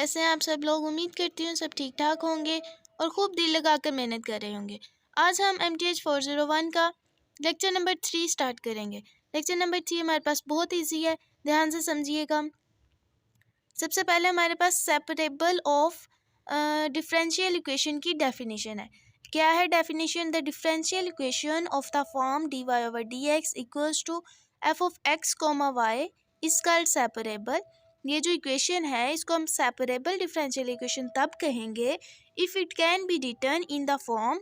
कैसे हैं आप सब लोग। उम्मीद करती हूँ सब ठीक ठाक होंगे और खूब दिल लगा कर मेहनत कर रहे होंगे। आज हम MTH 401 का लेक्चर नंबर 3 स्टार्ट करेंगे। लेक्चर नंबर 3 हमारे पास बहुत ईजी है, ध्यान से समझिएगा। सबसे पहले हमारे पास सेपरेबल ऑफ डिफरेंशियल इक्वेशन की डेफिनेशन है। क्या है definition? The differential equation of the form dy/dx equals to f of x, y is called separable. ये जो इक्वेशन है इसको हम सेपरेबल डिफरेंशियल इक्वेशन तब कहेंगे if it can be written in the form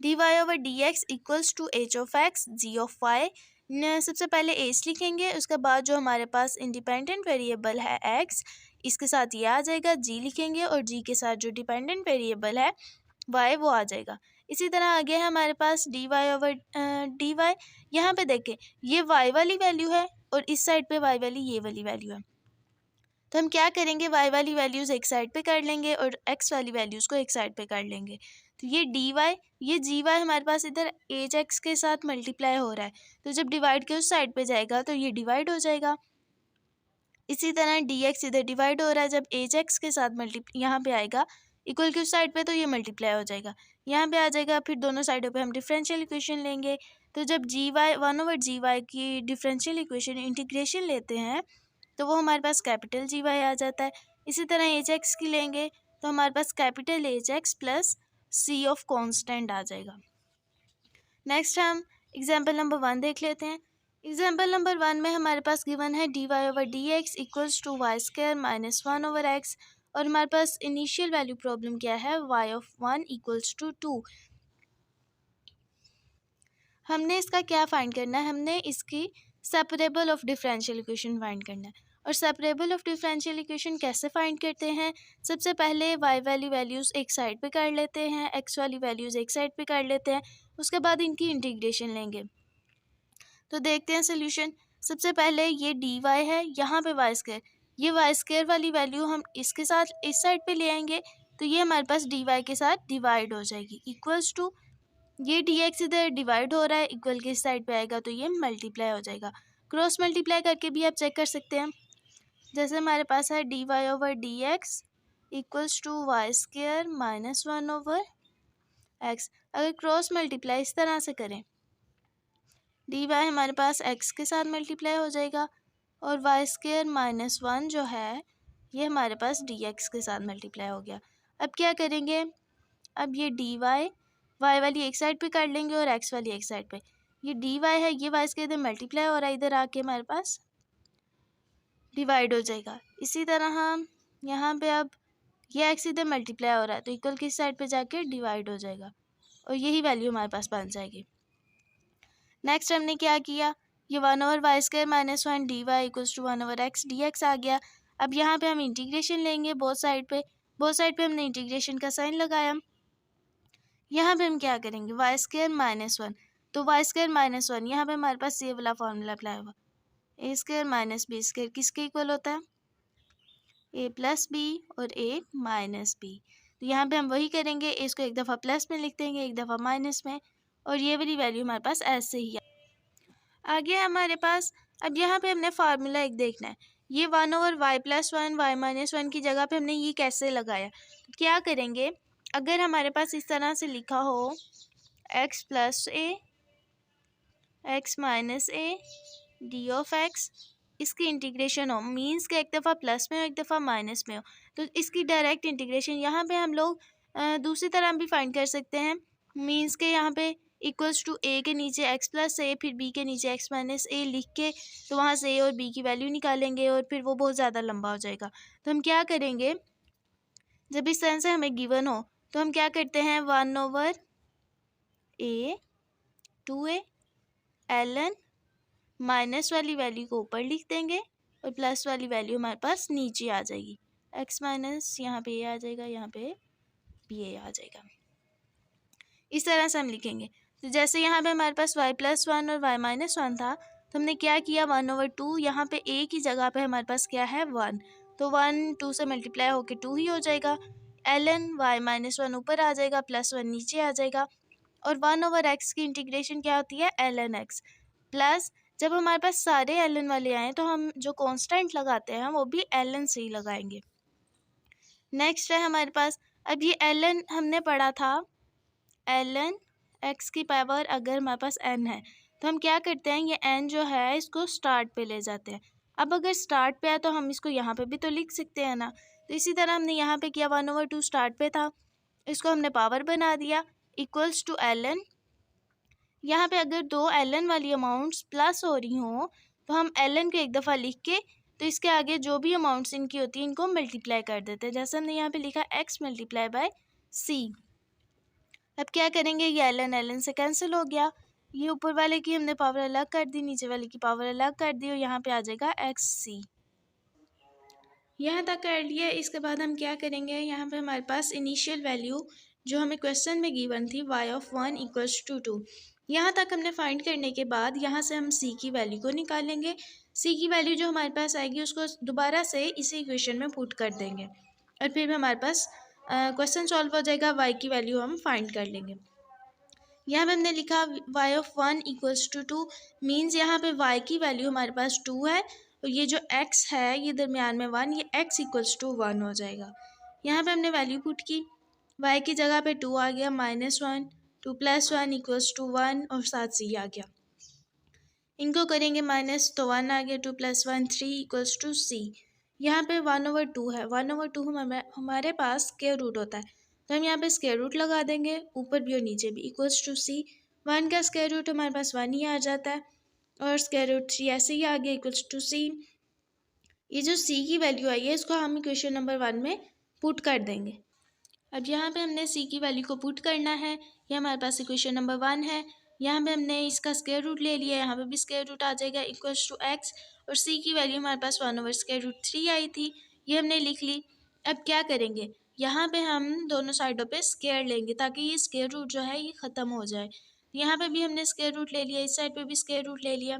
dy/dx equals to h of x, g of y। सबसे पहले h लिखेंगे, उसके बाद जो हमारे पास इंडिपेंडेंट वेरिएबल है x, इसके साथ ये आ जाएगा, g लिखेंगे और g के साथ जो डिपेंडेंट वेरिएबल है y वो आ जाएगा। इसी तरह आगे है हमारे पास dy/dy। यहाँ पे देखें ये y वाली वैल्यू है और इस साइड पे y वाली ये वाली वैल्यू है, तो हम क्या करेंगे, y वाली वैल्यूज़ एक साइड पे कर लेंगे और x वाली वैल्यूज़ को एक साइड पे कर लेंगे। तो ये dy, ये gy हमारे पास इधर एच एक्स के साथ मल्टीप्लाई हो रहा है, तो जब डिवाइड के उस साइड पे जाएगा तो ये डिवाइड हो जाएगा। इसी तरह dx इधर डिवाइड हो रहा है, जब एच एक्स के साथ यहाँ पे आएगा इक्वल के उस साइड पे तो ये मल्टीप्लाई हो जाएगा, यहाँ पे आ जाएगा। फिर दोनों साइडों पे हम डिफरेंशियल इक्वेशन लेंगे, तो जब gy 1/gy की डिफरेंशियल इक्वेशन इंटीग्रेशन लेते हैं तो वो हमारे पास कैपिटल gy आ जाता है। इसी तरह एच एक्स की लेंगे तो हमारे पास capital H X plus C of constant आ जाएगा। नेक्स्ट हम एग्जाम्पल नंबर 1 देख लेते हैं। एग्जाम्पल नंबर 1 में हमारे पास गिवन है dy/dx equals to y² - 1/x और हमारे पास इनिशियल वैल्यू प्रॉब्लम क्या है, y ऑफ 1 इक्वल्स टू 2। हमने इसका क्या फाइंड करना है, हमने इसकी separable of differential equation find करना है। और सेपरेबल ऑफ डिफरेंशियल इक्वेशन कैसे फाइंड करते हैं, सबसे पहले y वाली वैल्यूज़ एक साइड पे कर लेते हैं, x वाली वैल्यूज़ एक साइड पे कर लेते हैं, उसके बाद इनकी इंटीग्रेशन लेंगे। तो देखते हैं सोल्यूशन। सबसे पहले ये dy है, यहाँ पे y², ये y² वाली वैल्यू हम इसके साथ इस साइड पे ले आएंगे तो ये हमारे पास dy के साथ डिवाइड हो जाएगी, इक्वल्स टू ये dx इधर डिवाइड हो रहा है, इक्वल के साइड पे आएगा तो ये मल्टीप्लाई हो जाएगा। क्रॉस मल्टीप्लाई करके भी आप चेक कर सकते हैं, जैसे हमारे पास है dy/dx equals to y² - 1/x। अगर क्रॉस मल्टीप्लाई इस तरह से करें, dy हमारे पास x के साथ मल्टीप्लाई हो जाएगा और y² - 1 जो है ये हमारे पास dx के साथ मल्टीप्लाई हो गया। अब क्या करेंगे, अब ये dy y वाली एक साइड पे कर लेंगे और x वाली एक साइड पे। ये dy है, ये y² इधर मल्टीप्लाई हो रहा है, इधर आके हमारे पास डिवाइड हो जाएगा। इसी तरह हम यहाँ पे अब ये x इधर मल्टीप्लाई हो रहा है तो इक्वल की साइड पे जाके डिवाइड हो जाएगा और यही वैल्यू हमारे पास बन जाएगी। नेक्स्ट हमने क्या किया, ये 1/y² - 1 dy equals to 1/x dx आ गया। अब यहाँ पे हम इंटीग्रेशन लेंगे बोथ साइड पे हमने इंटीग्रेशन का साइन लगाया। यहाँ पे हम क्या करेंगे, y² - 1, तो y² - 1 यहाँ पे हमारे पास ये वाला फॉर्मूला अप्लाई हुआ, a² - b² किसके इक्वल होता है, a + b और a - b। तो यहाँ पे हम वही करेंगे, इसको एक दफ़ा प्लस में लिख देंगे, एक दफ़ा माइनस में, और ये वाली वैल्यू हमारे पास ऐसे ही आ गया हमारे पास। अब यहाँ पे हमने फार्मूला एक देखना है, ये 1/y + 1 y - 1 की जगह पे हमने ये कैसे लगाया। तो क्या करेंगे, अगर हमारे पास इस तरह से लिखा हो x + a x - a d of x, इसकी इंटीग्रेशन हो, मीन्स के एक दफ़ा प्लस में हो एक दफ़ा माइनस में हो, तो इसकी डायरेक्ट इंटीग्रेशन यहाँ पे हम लोग दूसरी तरह भी फाइंड कर सकते हैं। मीन्स के यहाँ पे इक्वल्स टू a के नीचे x + a फिर b के नीचे x - a लिख के तो वहाँ से a और b की वैल्यू निकालेंगे और फिर वो बहुत ज़्यादा लंबा हो जाएगा। तो हम क्या करेंगे, जब इस तरह से हमें गिवन हो तो हम क्या करते हैं, 1/a 2a ln माइनस वाली वैल्यू को ऊपर लिख देंगे और प्लस वाली वैल्यू हमारे पास नीचे आ जाएगी, x माइनस यहाँ पे a आ जाएगा, यहाँ पे b आ जाएगा। इस तरह से हम लिखेंगे। तो जैसे यहाँ पे हमारे पास y + 1 और y - 1 था तो हमने क्या किया, 1/2 यहाँ पे a की जगह पे हमारे पास क्या है 1, तो 1 2 से मल्टीप्लाई होके 2 ही हो जाएगा, ln y - 1 ऊपर आ जाएगा, +1 नीचे आ जाएगा, और 1/x की इंटीग्रेशन क्या होती है ln x, प्लस जब हमारे पास सारे ln वाले आए तो हम जो कांस्टेंट लगाते हैं वो भी ln से ही लगाएंगे। नेक्स्ट है हमारे पास, अब ये ln हमने पढ़ा था, ln x की पावर अगर हमारे पास n है तो हम क्या करते हैं, ये n जो है इसको स्टार्ट पे ले जाते हैं। अब अगर स्टार्ट पे है तो हम इसको यहाँ पे भी तो लिख सकते हैं ना, तो इसी तरह हमने यहाँ पे किया 1/2 स्टार्ट पे था, इसको हमने पावर बना दिया इक्वल्स टू ln। यहाँ पे अगर दो ln वाली अमाउंट्स प्लस हो रही हों तो हम ln को एक दफ़ा लिख के तो इसके आगे जो भी अमाउंट्स इनकी होती हैं इनको मल्टीप्लाई कर देते हैं, जैसे हमने यहाँ पे लिखा x मल्टीप्लाई बाय c। अब क्या करेंगे, ये ln से कैंसिल हो गया, ये ऊपर वाले की हमने पावर अलग कर दी, नीचे वाले की पावर अलग कर दी और यहाँ पे आ जाएगा xc। यहाँ तक कर लिया। इसके बाद हम क्या करेंगे, यहाँ पे हमारे पास इनिशियल वैल्यू जो हमें क्वेश्चन में गिवन थी y ऑफ 1 इक्वल्स टू 2, यहाँ तक हमने फाइंड करने के बाद यहाँ से हम c की वैल्यू को निकालेंगे। c की वैल्यू जो हमारे पास आएगी उसको दोबारा से इसी इक्वेशन में पुट कर देंगे और फिर हमारे पास क्वेश्चन सॉल्व हो जाएगा, y की वैल्यू हम फाइंड कर लेंगे। यहाँ पे हमने लिखा y of 1 equals to 2 means यहाँ पे y की वैल्यू हमारे पास 2 है और ये जो x है ये दरमियान में 1, ये x इक्वल्स टू 1 हो जाएगा। यहाँ पे हमने वैल्यू पुट की, y की जगह पे 2 आ गया, -1, 2 + 1 इक्वल्स टू 1 और साथ c आ गया। इनको करेंगे माइनस तो 1 आ गया, 2 + 1 3 इक्वल्स टू c। यहाँ पे 1/2 है, 1/2 हमारे पास स्क्वायर रूट होता है तो हम यहाँ पे स्क्वायर रूट लगा देंगे ऊपर भी और नीचे भी, इक्वल्स टू c। 1 का स्क्वायर रूट हमारे पास 1 ही आ जाता है और स्क्वायर रूट 3 ऐसे ही आ गया, इक्वल्स टू c। ये जो c की वैल्यू आई है इसको हम इक्वेशन नंबर 1 में पुट कर देंगे। अब यहाँ पे हमने c की वैल्यू को पुट करना है, ये हमारे पास इक्वेशन नंबर 1 है। यहाँ पे हमने इसका स्क्वायर रूट ले लिया, यहाँ पे भी स्क्वायर रूट आ जाएगा इक्वल्स टू x और c की वैल्यू हमारे पास 1/√3 आई थी, ये हमने लिख ली। अब क्या करेंगे, यहाँ पे हम दोनों साइडों पे स्क्वायर लेंगे ताकि ये स्क्वायर रूट जो है ये ख़त्म हो जाए। यहाँ पे भी हमने स्क्वायर रूट ले लिया, इस साइड पे भी स्क्वायर रूट ले लिया,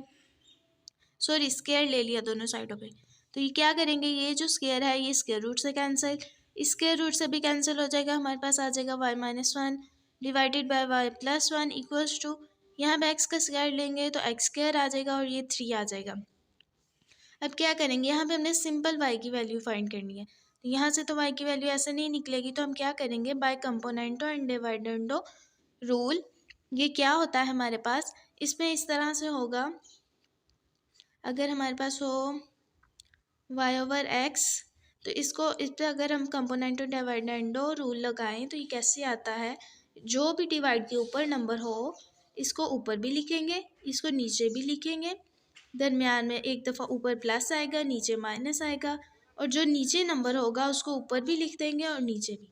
सॉरी स्क्वायर ले लिया दोनों साइडों पे। तो ये क्या करेंगे, ये जो स्क्वायर है ये स्क्वायर रूट से कैंसिल, स्क्वायर रूट से भी कैंसिल हो जाएगा, हमारे पास आ जाएगा y-1 divided by y+1 equals to, यहाँ पे x का स्क्वायर लेंगे तो x स्क्वायर आ जाएगा और ये 3 आ जाएगा। अब क्या करेंगे, यहाँ पे हमने सिंपल y की वैल्यू फाइंड करनी है, तो यहाँ से तो y की वैल्यू ऐसे नहीं निकलेगी, तो हम क्या करेंगे, बाय कंपोनेंटो एंड डिवाइडेंडो रूल। ये क्या होता है हमारे पास, इसमें इस तरह से होगा, अगर हमारे पास हो y/x तो इसको इस पर अगर हम कंपोनेंटो डिवाइडेंडो रूल लगाएं तो ये कैसे आता है, जो भी डिवाइड के ऊपर नंबर हो इसको ऊपर भी लिखेंगे, इसको नीचे भी लिखेंगे, दरमियान में एक दफ़ा ऊपर प्लस आएगा नीचे माइनस आएगा और जो नीचे नंबर होगा उसको ऊपर भी लिख देंगे और नीचे भी,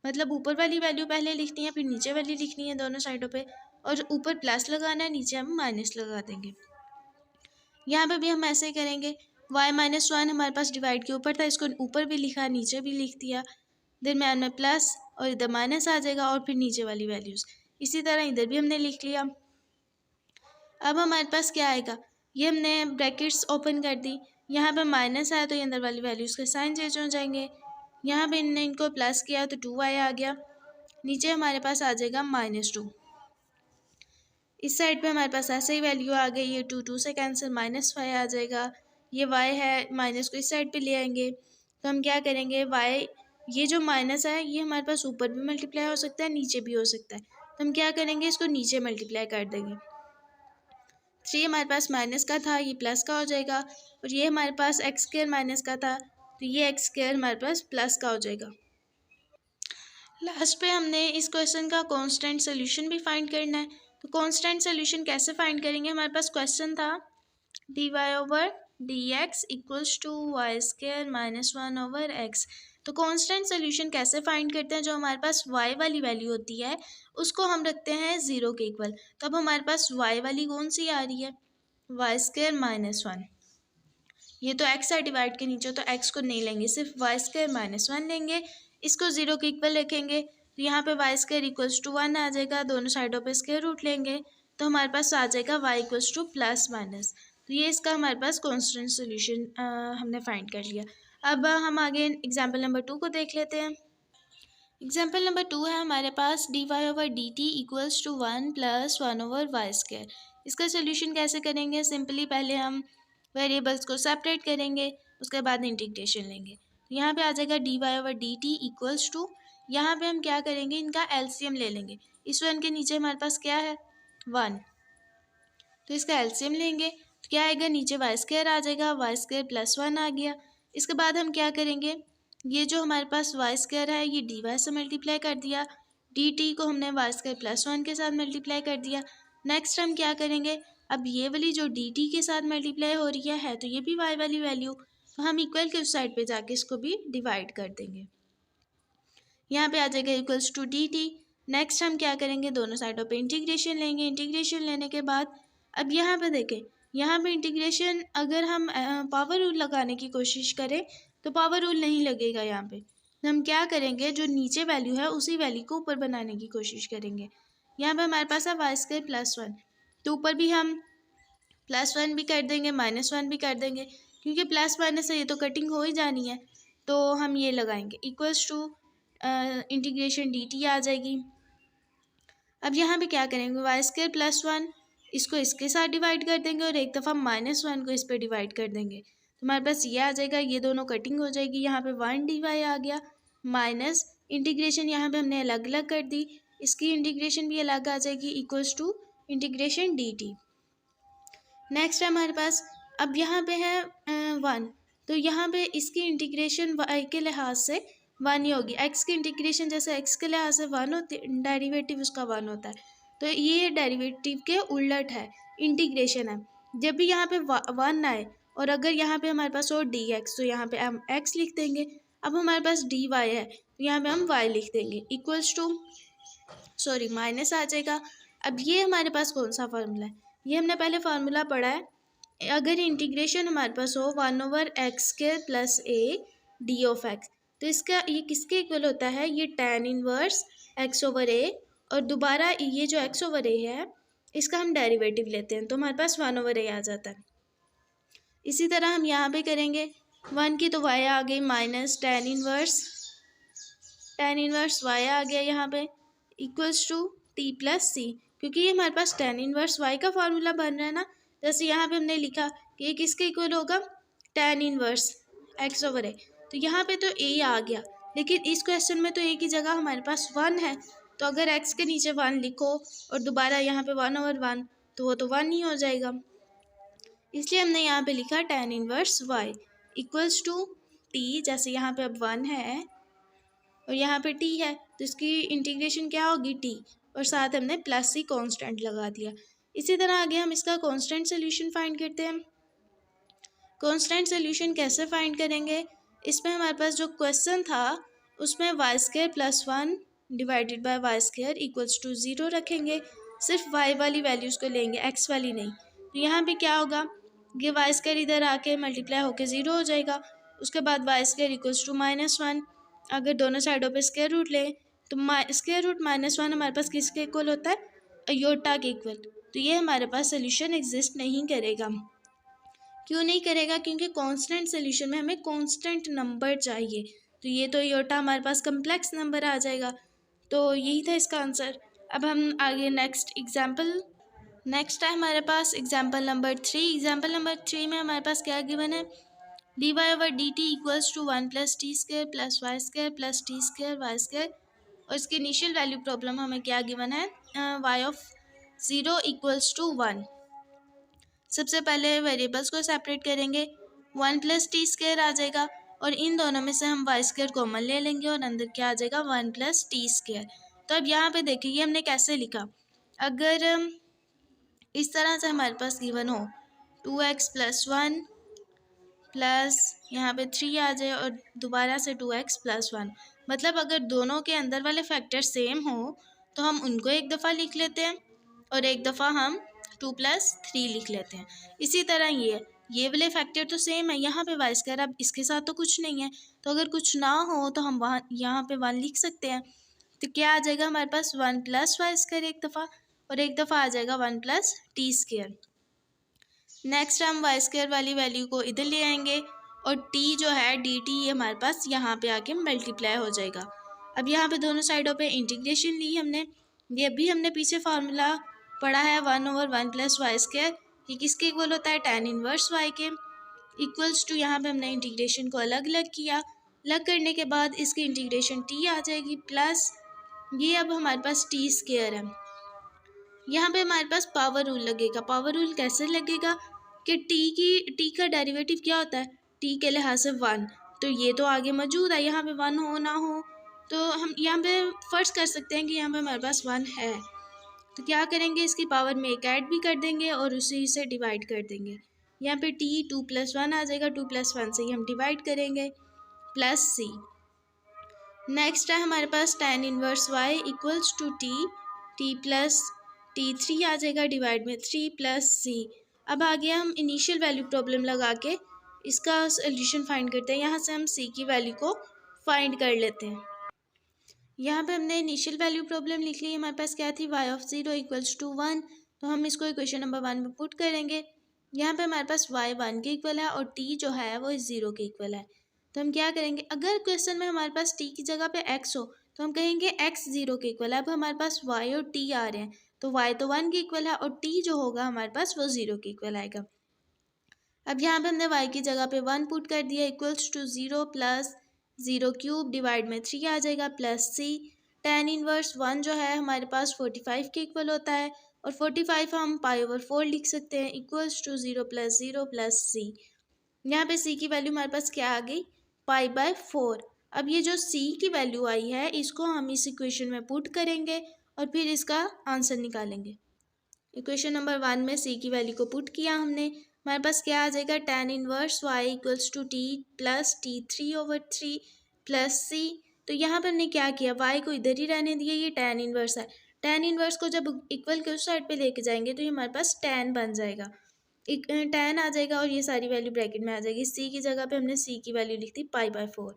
मतलब ऊपर वाली वैल्यू पहले लिखनी है फिर नीचे वाली लिखनी है दोनों साइडों पे, और ऊपर प्लस लगाना है नीचे हम माइनस लगा देंगे। यहाँ पे भी हम ऐसे ही करेंगे, y-1 हमारे पास डिवाइड के ऊपर था, इसको ऊपर भी लिखा नीचे भी लिख दिया, दरम्यान में प्लस और इधर माइनस आ जाएगा और फिर नीचे वाली वैल्यूज़, इसी तरह इधर भी हमने लिख लिया। अब हमारे पास क्या आएगा, ये हमने ब्रैकेट्स ओपन कर दी, यहाँ पे माइनस आया तो ये अंदर वाली वैल्यूज़ के साइन चेंज हो जाएंगे, यहाँ पे इनने इनको प्लस किया तो 2y आ गया, नीचे हमारे पास आ जाएगा -2। इस साइड पे हमारे पास ऐसे ही वैल्यू आ गई, ये 2 से कैंसिल -5 आ जाएगा, ये y है माइनस को इस साइड पे ले आएंगे तो हम क्या करेंगे, y ये जो माइनस है ये हमारे पास ऊपर भी मल्टीप्लाई हो सकता है नीचे भी हो सकता है, तो हम क्या करेंगे इसको नीचे मल्टीप्लाई कर देंगे। 3 हमारे पास माइनस का था ये प्लस का हो जाएगा और ये हमारे पास एक्स स्क्वायर माइनस का था तो ये एक्स स्क्वायर हमारे पास प्लस का हो जाएगा। लास्ट पे हमने इस क्वेश्चन का कांस्टेंट सोल्यूशन भी फाइंड करना है, तो कांस्टेंट सोल्यूशन कैसे फाइंड करेंगे, हमारे पास क्वेश्चन था dy/dx equals to y² - 1/x। तो कांस्टेंट सोल्यूशन कैसे फाइंड करते हैं, जो हमारे पास y वाली वैल्यू होती है उसको हम रखते हैं 0 के इक्वल, तो अब हमारे पास y वाली कौन सी आ रही है, y² - 1, ये तो x है डिवाइड के नीचे तो x को नहीं लेंगे, सिर्फ y² - 1 लेंगे, इसको 0 के इक्वल रखेंगे तो यहाँ पे y² इक्वल्स टू 1 आ जाएगा, दोनों साइडों पे स्क्वायर रूट लेंगे तो हमारे पास आ जाएगा y equals two plus minus. तो ये इसका हमारे पास कांस्टेंट सोल्यूशन हमने फाइंड कर लिया। अब हम आगे एग्जाम्पल नंबर 2 को देख लेते हैं। एग्जाम्पल नंबर 2 है हमारे पास dy/dt इक्वल्स टू 1 + 1/y²। इसका सोल्यूशन कैसे करेंगे, सिंपली पहले हम वेरिएबल्स को सेपरेट करेंगे उसके बाद इंटीग्रेशन लेंगे। यहाँ पे आ जाएगा d Y over D T equals to, यहाँ पे हम क्या करेंगे, इनका एलसीएम ले लेंगे। इस वन के नीचे हमारे पास क्या है, 1, तो इसका एलसीएम लेंगे तो क्या आएगा, नीचे वाई स्क्वायर आ जाएगा, वाई स्क्वायर प्लस 1 आ गया। इसके बाद हम क्या करेंगे, ये जो हमारे पास वाई स्क्वायर है ये डी वाई से मल्टीप्लाई कर दिया, डी टी को हमने वाई स्क्वायर प्लस 1 के साथ मल्टीप्लाई कर दिया। नेक्स्ट हम क्या करेंगे, अब ये वाली जो डी टी के साथ मल्टीप्लाई हो रही है तो ये भी वाई वाली वैल्यू, तो हम इक्वल के उस साइड पे जाके इसको भी डिवाइड कर देंगे। यहाँ पे आ जाएगा equals to D T. Next हम क्या करेंगे, दोनों साइडों पे इंटीग्रेशन लेंगे। इंटीग्रेशन लेने के बाद अब यहाँ पे देखें, यहाँ पे इंटीग्रेशन अगर हम पावर रूल लगाने की कोशिश करें तो पावर रूल नहीं लगेगा। यहाँ पे हम क्या करेंगे, जो नीचे वैल्यू है उसी वैल्यू को ऊपर बनाने की कोशिश करेंगे। यहाँ पे हमारे पास है वाई स्क्वायर प्लस 1, तो ऊपर भी हम प्लस 1 भी कर देंगे, माइनस 1 भी कर देंगे, क्योंकि प्लस माइनस से ये तो कटिंग हो ही जानी है, तो हम ये लगाएंगे equals to integration D T आ जाएगी। अब यहाँ पे क्या करेंगे, वाई स्क्वायर प्लस 1 इसको इसके साथ डिवाइड कर देंगे और एक दफ़ा माइनस 1 को इस पर डिवाइड कर देंगे, तो हमारे पास ये आ जाएगा, ये दोनों कटिंग हो जाएगी। यहाँ पे 1 डी वाई आ गया, माइनस इंटीग्रेशन यहाँ पे हमने अलग अलग कर दी, इसकी इंटीग्रेशन भी अलग आ जाएगी, equals to integration D T. Next है हमारे पास, अब यहाँ पे है 1, तो यहाँ पे इसकी इंटीग्रेशन y के लिहाज से 1 ही होगी। x की इंटीग्रेशन जैसे x के लिहाज से 1 होती है, डेरिवेटिव उसका 1 होता है, तो ये डेरिवेटिव के उलट है, इंटीग्रेशन है। जब भी यहाँ पे 1 आए और अगर यहाँ पे हमारे पास हो dx, तो यहाँ पे हम x लिख देंगे। अब हमारे पास dy है तो यहाँ पे हम y लिख देंगे, इक्वल्स टू माइनस आ जाएगा। अब ये हमारे पास कौन सा फार्मूला है, ये हमने पहले फार्मूला पढ़ा है, अगर इंटीग्रेशन हमारे पास हो 1 over x square plus A D of x, तो इसका ये किसके इक्वल होता है, ये tan इनवर्स x ओवर ए, और दोबारा ये जो x ओवर ए है इसका हम डेरिवेटिव लेते हैं तो हमारे पास 1 ओवर ए आ जाता है। इसी तरह हम यहाँ पे करेंगे, 1 की तो y आ गई माइनस tan इनवर्स y आ गया यहाँ पे, इक्वल्स टू t प्लस सी, क्योंकि ये हमारे पास tan इनवर्स y का फार्मूला बन रहा है ना। जैसे यहाँ पे हमने लिखा कि ये किसके इक्वल होगा, tan इनवर्स x ओवर ए, तो यहाँ पे तो a आ गया, लेकिन इस क्वेश्चन में तो a की जगह हमारे पास 1 है, तो अगर x के नीचे 1 लिखो और दोबारा यहाँ पे 1 ओवर 1, तो वो तो 1 ही हो जाएगा, इसलिए हमने यहाँ पे लिखा tan inverse y equals to t। जैसे यहाँ पे अब 1 है और यहाँ पे t है, तो इसकी इंटीग्रेशन क्या होगी, t, और साथ हमने प्लस सी कांस्टेंट लगा दिया। इसी तरह आगे हम इसका कांस्टेंट सोल्यूशन फाइंड करते हैं। कांस्टेंट सोल्यूशन कैसे फाइंड करेंगे, इसमें हमारे पास जो क्वेश्चन था उसमें Y square plus 1 divided by Y square equals to 0 रखेंगे, सिर्फ y वाली वैल्यूज़ को लेंगे, x वाली नहीं। तो यहाँ पे क्या होगा, ये वाई स्क्वायर इधर आके मल्टीप्लाई होके 0 हो जाएगा, उसके बाद वाई स्क्वायर इक्वल्स टू -1, अगर दोनों साइडों पे स्क्वायर रूट लें तो स्क्वायर रूट -1 हमारे पास किसके इक्वल होता है, अयोटा के इक्वल, तो ये हमारे पास सोल्यूशन एग्जिस्ट नहीं करेगा। क्यों नहीं करेगा, क्योंकि कांस्टेंट सोल्यूशन में हमें कांस्टेंट नंबर चाहिए, तो ये तो अयोटा हमारे पास कम्प्लेक्स नंबर आ जाएगा, तो यही था इसका आंसर। अब हम आगे नेक्स्ट है हमारे पास एग्जाम्पल नंबर 3। एग्जाम्पल नंबर 3 में हमारे पास क्या गिवन है, D Y over D T equals to 1 plus T square plus Y square plus T square Y square, और इसकी इनिशियल वैल्यू प्रॉब्लम हमें क्या गिवन है, y ऑफ 0 इक्वल्स टू 1। सबसे पहले वेरिएबल्स को सेपरेट करेंगे, 1 प्लस टी स्क्वायर आ जाएगा और इन दोनों में से हम वाई स्क्वायर कॉमन ले लेंगे और अंदर क्या आ जाएगा, 1 प्लस टी स्क्वायर। तो अब यहाँ पे देखिए ये हमने कैसे लिखा, अगर इस तरह से हमारे पास गिवन हो 2x प्लस 1 प्लस यहाँ पे 3 आ जाए और दोबारा से 2x प्लस 1, मतलब अगर दोनों के अंदर वाले फैक्टर सेम हो तो हम उनको एक दफ़ा लिख लेते हैं और एक दफ़ा हम 2 प्लस 3 लिख लेते हैं। इसी तरह ये वाले फैक्टर तो सेम है, यहाँ पे वाई स्क्वायर, अब इसके साथ तो कुछ नहीं है, तो अगर कुछ ना हो तो हम यहाँ पे 1 लिख सकते हैं, तो क्या आ जाएगा हमारे पास 1 प्लस वाई स्क्वायर एक दफ़ा और एक दफ़ा आ जाएगा 1 प्लस टी स्क्वायर। नेक्स्ट हम वाई स्क्वायर वाली वैल्यू को इधर ले आएंगे और t जो है डी टी ये हमारे पास यहाँ पे आके मल्टीप्लाई हो जाएगा। अब यहाँ पे दोनों साइडों पे इंटीग्रेशन ली हमने, ये भी हमने पीछे फार्मूला पढ़ा है 1 ओवर 1 प्लस वाई स्क्वायर, ये किसके इक्वल होता है, tan इनवर्स y के, इक्वल्स टू यहाँ पे हमने इंटीग्रेशन को अलग अलग किया, लग करने के बाद इसकी इंटीग्रेशन टी आ जाएगी प्लस ये अब हमारे पास टी स्क्वायर है। यहाँ पे हमारे पास पावर रूल लगेगा। पावर रूल कैसे लगेगा कि टी का डेरिवेटिव क्या होता है, टी के लिहाज से 1, तो ये तो आगे मौजूद है, यहाँ पे 1 हो ना हो तो हम यहाँ पे फर्ज कर सकते हैं कि यहाँ पे हमारे पास 1 है। तो क्या करेंगे, इसकी पावर में एक ऐड भी कर देंगे और उसी से डिवाइड कर देंगे। यहाँ पे टी 2+1 आ जाएगा, 2+1 से ही हम डिवाइड करेंगे प्लस सी। नेक्स्ट है हमारे पास tan inverse y equals to T plus T3 आ जाएगा डिवाइड में 3 प्लस सी। अब आगे हम इनिशियल वैल्यू प्रॉब्लम लगा के इसका सोल्यूशन फाइंड करते हैं। यहाँ से हम सी की वैल्यू को फाइंड कर लेते हैं। यहाँ पे हमने इनिशियल वैल्यू प्रॉब्लम लिख ली। हमारे पास क्या थी, y(0) इक्वल्स टू 1, तो हम इसको इक्वेशन नंबर 1 में पुट करेंगे। यहाँ पे हमारे पास y 1 के इक्वल है और t जो है वो 0 के इक्वल है। तो हम क्या करेंगे, अगर क्वेश्चन में हमारे पास t की जगह पे x हो तो हम कहेंगे x 0 के इक्वल है। अब हमारे पास y और t आ रहे हैं तो y तो 1 के इक्वल है और t जो होगा हमारे पास वो 0 के इक्वल आएगा। अब यहाँ पे हमने y की जगह पे 1 पुट कर दिया इक्वल्स टू 0 प्लस 0³ डिवाइड में 3 आ जाएगा प्लस सी। tan इनवर्स 1 जो है हमारे पास 45 के इक्वल होता है और 45 हम π/4 लिख सकते हैं इक्वल्स टू 0 प्लस 0 प्लस सी। यहाँ पे c की वैल्यू हमारे पास क्या आ गई, π/4। अब ये जो c की वैल्यू आई है इसको हम इस इक्वेशन में पुट करेंगे और फिर इसका आंसर निकालेंगे। इक्वेशन नंबर 1 में c की वैल्यू को पुट किया हमने, हमारे पास क्या आ जाएगा, tan inverse y equals to t plus T3/3 plus C. तो यहाँ पर हमने क्या किया, y को इधर ही रहने दिया, ये tan इनवर्स है। tan इनवर्स को जब इक्वल के उस साइड पे लेके जाएंगे तो ये हमारे पास tan बन जाएगा, tan आ जाएगा और ये सारी वैल्यू ब्रैकेट में आ जाएगी। c की जगह पे हमने c की वैल्यू लिख दी π/4,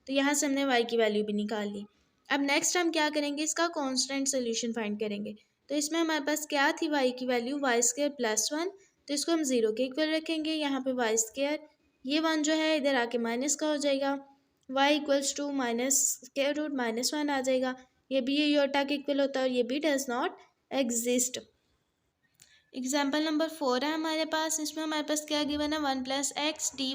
तो यहाँ से हमने y की वैल्यू भी निकाल ली। अब नेक्स्ट हम क्या करेंगे, इसका कांस्टेंट सोल्यूशन फाइंड करेंगे। तो इसमें हमारे पास क्या थी, y की वैल्यू y² प्लस 1, तो इसको हम 0 के इक्वल रखेंगे। यहाँ पे y², ये 1 जो है इधर आके माइनस का हो जाएगा, y इक्वल्स टू -√-1 आ जाएगा। ये भी योटा के इक्वल होता है और ये भी does not exist. Example number 4 है हमारे पास, इसमें हमारे पास क्या गिवन है, 1 + x dy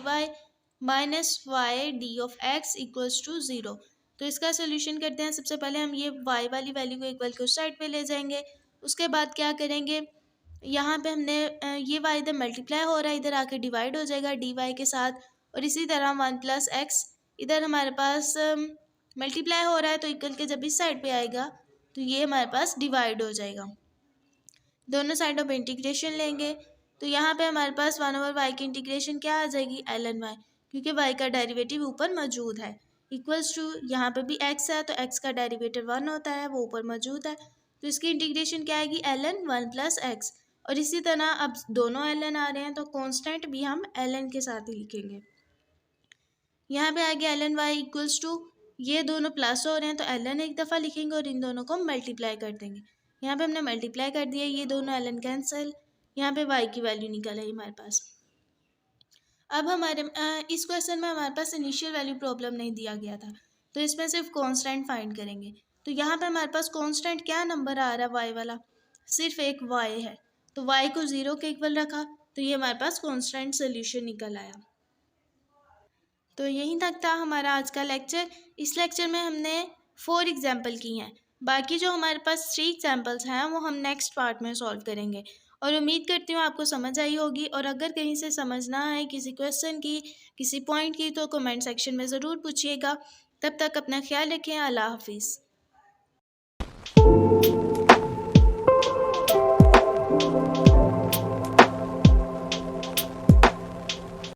minus y d of x equals to 0। तो इसका सोल्यूशन करते हैं। सबसे पहले हम ये y वाली वैल्यू को इक्वल के उस साइड पे ले जाएंगे। उसके बाद क्या करेंगे, यहाँ पे हमने ये y इधर मल्टीप्लाई हो रहा है, इधर आके डिवाइड हो जाएगा dy के साथ, और इसी तरह 1 + x इधर हमारे पास मल्टीप्लाई हो रहा है तो इक्वल के जब इस साइड पे आएगा तो ये हमारे पास डिवाइड हो जाएगा। दोनों साइडों पे इंटीग्रेशन लेंगे तो यहाँ पे हमारे पास 1/y की इंटीग्रेशन क्या आ जाएगी, ln y, क्योंकि y का डेरिवेटिव ऊपर मौजूद है इक्वल्स टू, यहाँ पे भी x है तो x का डेरिवेटिव 1 होता है, वो ऊपर मौजूद है, तो इसकी इंटीग्रेशन क्या आएगी, ln 1 + x। और इसी तरह अब दोनों ln आ रहे हैं तो कांस्टेंट भी हम ln के साथ ही लिखेंगे। यहाँ पे आ गया ln y इक्वल्स टू, ये दोनों प्लस हो रहे हैं तो ln एक दफ़ा लिखेंगे और इन दोनों को मल्टीप्लाई कर देंगे। यहाँ पे हमने मल्टीप्लाई कर दिया, ये दोनों ln कैंसिल, यहाँ पे y की वैल्यू निकल आई हमारे पास। अब हमारे इस क्वेश्चन में हमारे पास इनिशियल वैल्यू प्रॉब्लम नहीं दिया गया था तो इसमें सिर्फ कांस्टेंट फाइंड करेंगे। तो यहाँ पे हमारे पास कांस्टेंट क्या नंबर आ रहा है, y वाला, सिर्फ एक y है, तो y को 0 के इक्वल रखा तो ये हमारे पास कांस्टेंट सोल्यूशन निकल आया। तो यहीं तक था हमारा आज का लेक्चर। इस लेक्चर में हमने 4 एग्जाम्पल की हैं, बाकी जो हमारे पास 3 एग्जाम्पल्स हैं वो हम नेक्स्ट पार्ट में सॉल्व करेंगे। और उम्मीद करती हूँ आपको समझ आई होगी, और अगर कहीं से समझना है किसी क्वेश्चन की, किसी पॉइंट की, तो कमेंट सेक्शन में ज़रूर पूछिएगा। तब तक अपना ख्याल रखें। अल्लाह हाफिज़।